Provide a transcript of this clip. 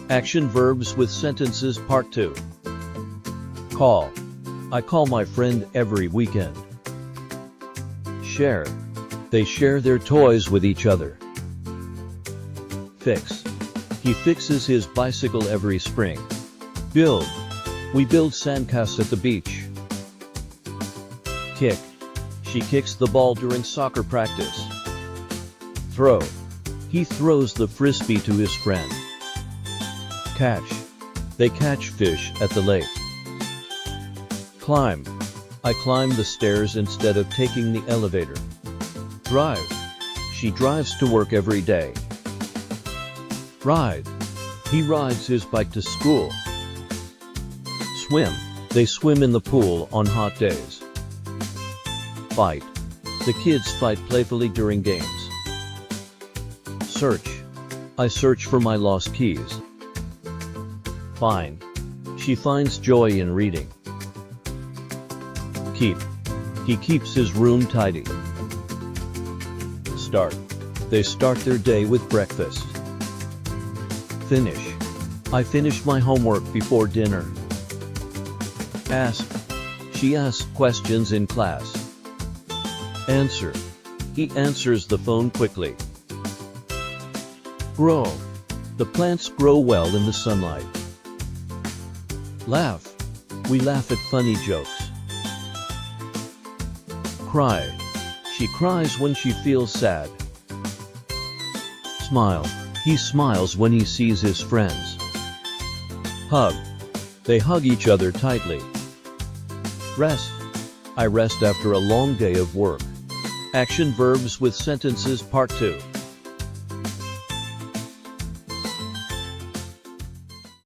Action verbs with sentences part 2. Call. I call my friend every weekend. Share. They share their toys with each other. Fix. He fixes his bicycle every spring. Build. We build sandcastles at the beach. Kick. She kicks the ball during soccer practice. Throw. He throws the frisbee to his friend. Catch. They catch fish at the lake. Climb. I climb the stairs instead of taking the elevator. Drive. She drives to work every day. Ride. He rides his bike to school. Swim. They swim in the pool on hot days. Fight. The kids fight playfully during games. Search. I search for my lost keys. Find. She finds joy in reading. Keep. He keeps his room tidy. Start. They start their day with breakfast. Finish. I finish my homework before dinner. Ask. She asks questions in class. Answer. He answers the phone quickly. Grow. The plants grow well in the sunlight. Laugh. We laugh at funny jokes. Cry. She cries when she feels sad. Smile. He smiles when he sees his friends. Hug. They hug each other tightly. Rest. I rest after a long day of work. Action verbs with sentences part 2.